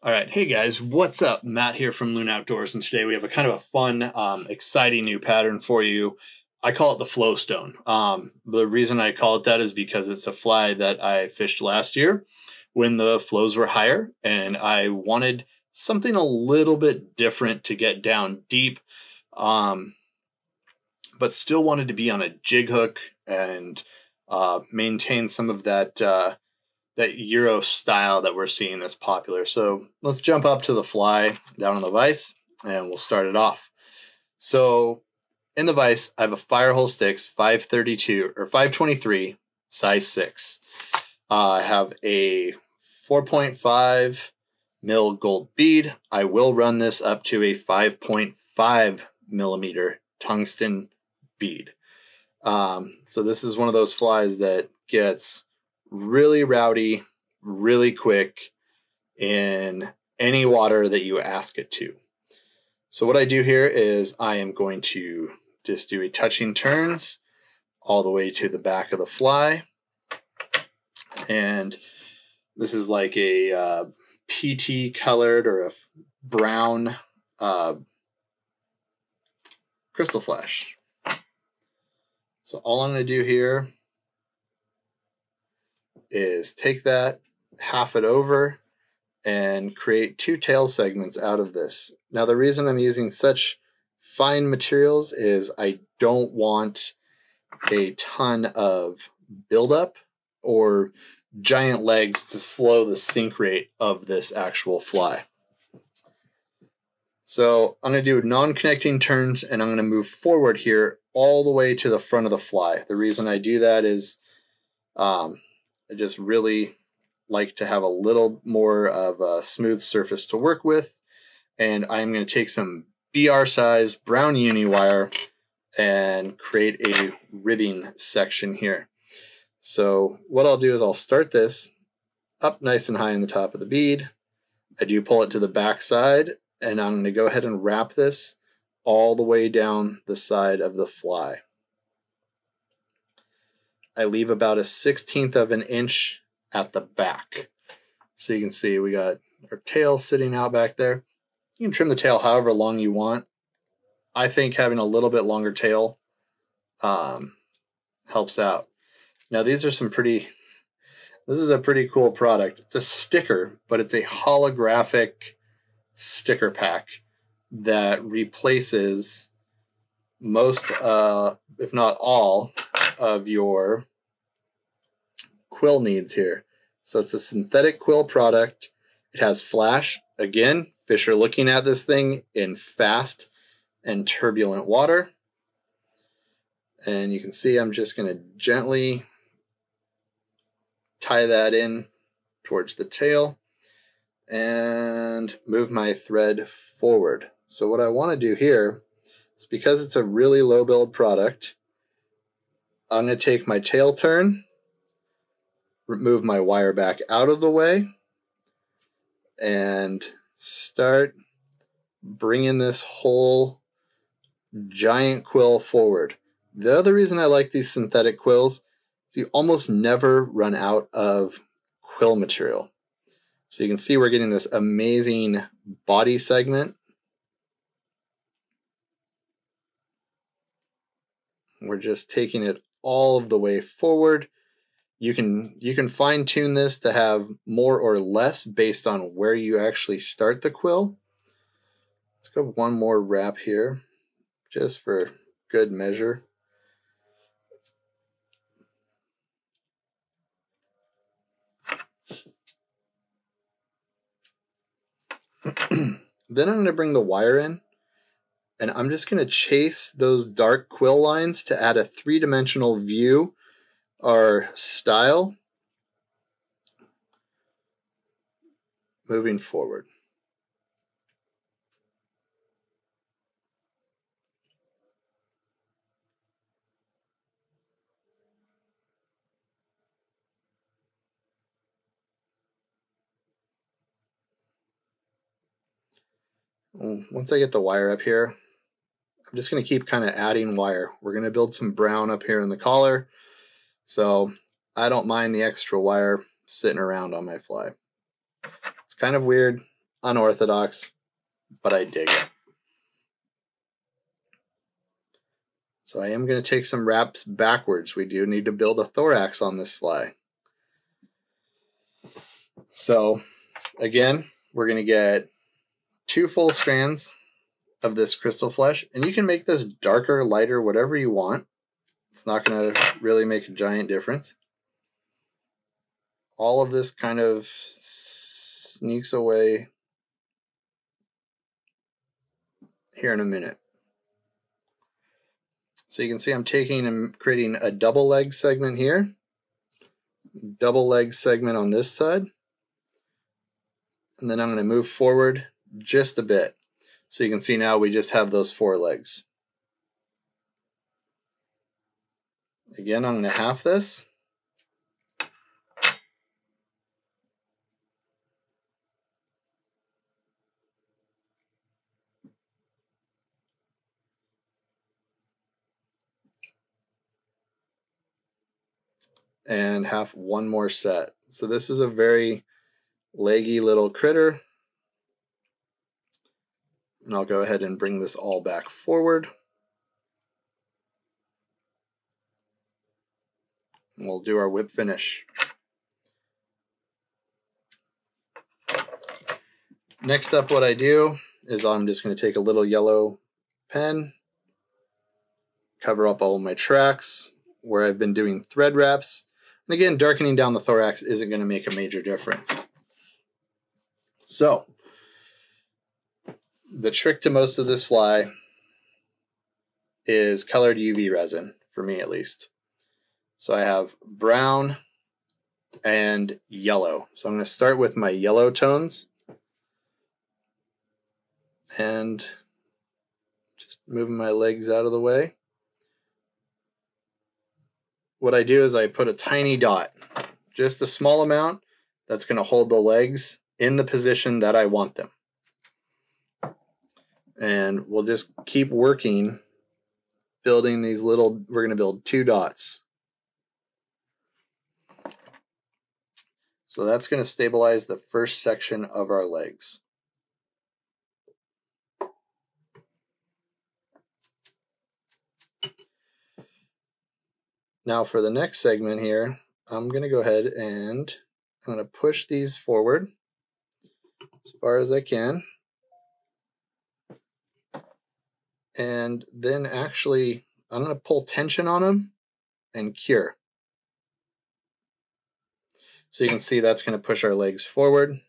All right, hey guys, what's up? Matt here from Loon Outdoors, and today we have a kind of a fun, exciting new pattern for you. I call it the Flowstone. The reason I call it that is because it's a fly that I fished last year when the flows were higher, and I wanted something a little bit different to get down deep, um, but still wanted to be on a jig hook and maintain some of that Euro style that we're seeing that's popular. So let's jump up to the fly down on the vise and we'll start it off. So in the vise, I have a Firehole Sticks 532 or 523 size 6. I have a 4.5 mil gold bead. I will run this up to a 5.5 millimeter tungsten bead. So this is one of those flies that gets really rowdy, really quick in any water that you ask it to. So what I do here is I am going to just do a touching turns all the way to the back of the fly. And this is like a PT colored or a brown crystal flash. So all I'm going to do here is take that, half it over, and create 2 tail segments out of this. Now the reason I'm using such fine materials is I don't want a ton of buildup or giant legs to slow the sink rate of this actual fly. So I'm going to do non-connecting turns, and I'm going to move forward here all the way to the front of the fly. The reason I do that is I just really like to have a little more of a smooth surface to work with. And I'm going to take some BR size brown uni wire and create a ribbing section here. So what I'll do is I'll start this up nice and high in the top of the bead. I do pull it to the back side, and I'm going to go ahead and wrap this all the way down the side of the fly. I leave about a 1/16 of an inch at the back. So you can see we got our tail sitting out back there. You can trim the tail however long you want. I think having a little bit longer tail helps out. Now these are this is a pretty cool product. It's a sticker, but it's a holographic sticker pack that replaces most, if not all, of your quill needs here. So it's a synthetic quill product. It has flash. Again, fish are looking at this thing in fast and turbulent water. And you can see I'm just going to gently tie that in towards the tail and move my thread forward. So what I want to do here is, because it's a really low build product, I'm going to take my tail turn, move my wire back out of the way, and start bringing this whole giant quill forward. The other reason I like these synthetic quills is you almost never run out of quill material. So you can see we're getting this amazing body segment. We're just taking it all of the way forward. You can fine tune this to have more or less based on where you actually start the quill. Let's go one more wrap here, just for good measure. Then I'm going to bring the wire in, and I'm just going to chase those dark quill lines to add a 3-dimensional view or style moving forward. Once I get the wire up here, I'm just going to keep kind of adding wire. We're going to build some brown up here in the collar, so I don't mind the extra wire sitting around on my fly. It's kind of weird. unorthodox, but I dig it. So I am going to take some wraps backwards. We do need to build a thorax on this fly. So again, we're going to get 2 full strands of this crystal flesh, and you can make this darker, lighter, whatever you want. It's not going to really make a giant difference. All of this kind of sneaks away here in a minute. So you can see I'm taking and creating a double leg segment here, double leg segment on this side, and then I'm going to move forward just a bit. So you can see now we just have those 4 legs. Again, I'm going to half this. And half one more set. So this is a very leggy little critter. And I'll go ahead and bring this all back forward. And we'll do our whip finish. Next up, what I do is I'm just going to take a little yellow pen, cover up all my tracks where I've been doing thread wraps. And again, darkening down the thorax isn't going to make a major difference. So the trick to most of this fly is colored UV resin, for me at least. So I have brown and yellow. So I'm going to start with my yellow tones and just moving my legs out of the way. What I do is I put a tiny dot, just a small amount, that's going to hold the legs in the position that I want them. And we'll just keep working, building these little, we're going to build 2 dots. So that's going to stabilize the first section of our legs. Now for the next segment here, I'm going to go ahead and I'm going to push these forward as far as I can. And then actually, I'm going to pull tension on them and cure. So you can see that's going to push our legs forward.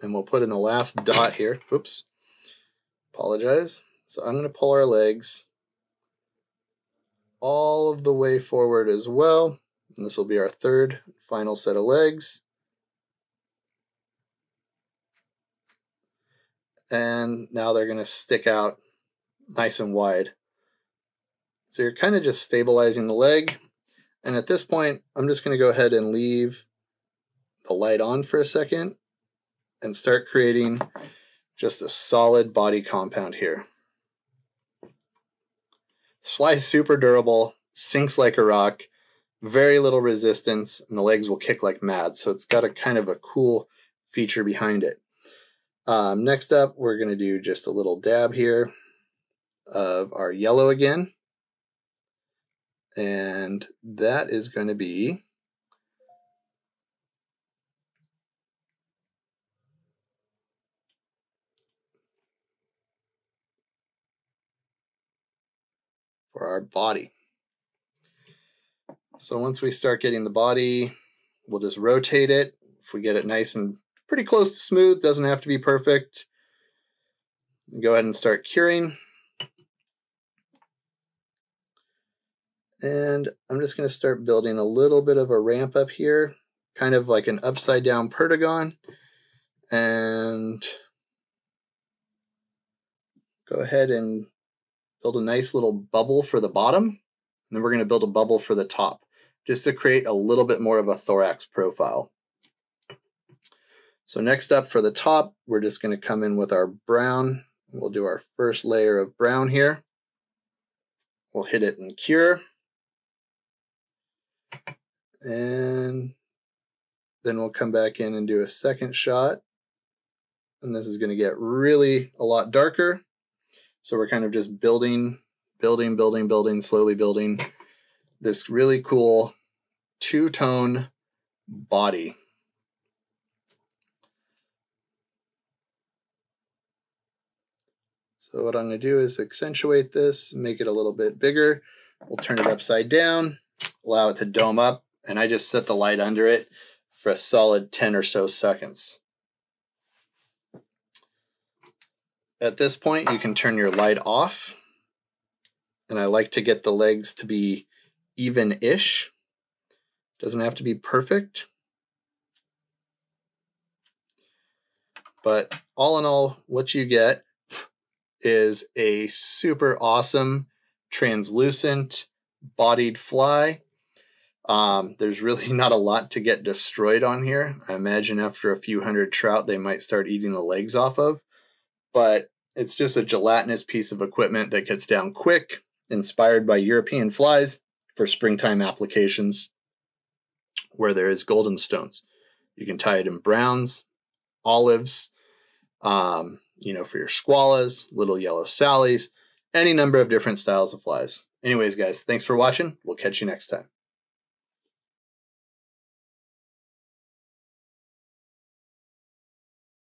And we'll put in the last dot here. Oops. Apologize. So I'm going to pull our legs all of the way forward as well. And this will be our third final set of legs. And now they're going to stick out nice and wide. So you're kind of just stabilizing the leg. And at this point, I'm just going to go ahead and leave the light on for a second and start creating just a solid body compound here. This fly is super durable, sinks like a rock, very little resistance, and the legs will kick like mad. So it's got a kind of a cool feature behind it. Next up, we're going to do just a little dab here of our yellow again. And that is going to be for our body. So once we start getting the body, we'll just rotate it. If we get it nice and pretty close to smooth, doesn't have to be perfect. Go ahead and start curing. And I'm just going to start building a little bit of a ramp up here, kind of like an upside down pertagon. And go ahead and build a nice little bubble for the bottom. And then we're going to build a bubble for the top, just to create a little bit more of a thorax profile. So next up for the top, we're just going to come in with our brown. We'll do our first layer of brown here. We'll hit it and cure. And Then we'll come back in and do a second shot. And this is going to get really a lot darker. So we're kind of just building, slowly building this really cool two-tone body. So what I'm going to do is accentuate this, make it a little bit bigger. We'll turn it upside down, allow it to dome up, and I just set the light under it for a solid 10 or so seconds. At this point, you can turn your light off, and I like to get the legs to be even-ish. Doesn't have to be perfect. But all in all, what you get is a super awesome translucent bodied fly. There's really not a lot to get destroyed on here. I imagine after a few hundred trout, they might start eating the legs off of. But it's just a gelatinous piece of equipment that gets down quick, inspired by European flies for springtime applications where there is golden stones. You can tie it in browns, olives, for your squallas, little yellow sallies, any number of different styles of flies. Anyways, guys, thanks for watching. We'll catch you next time.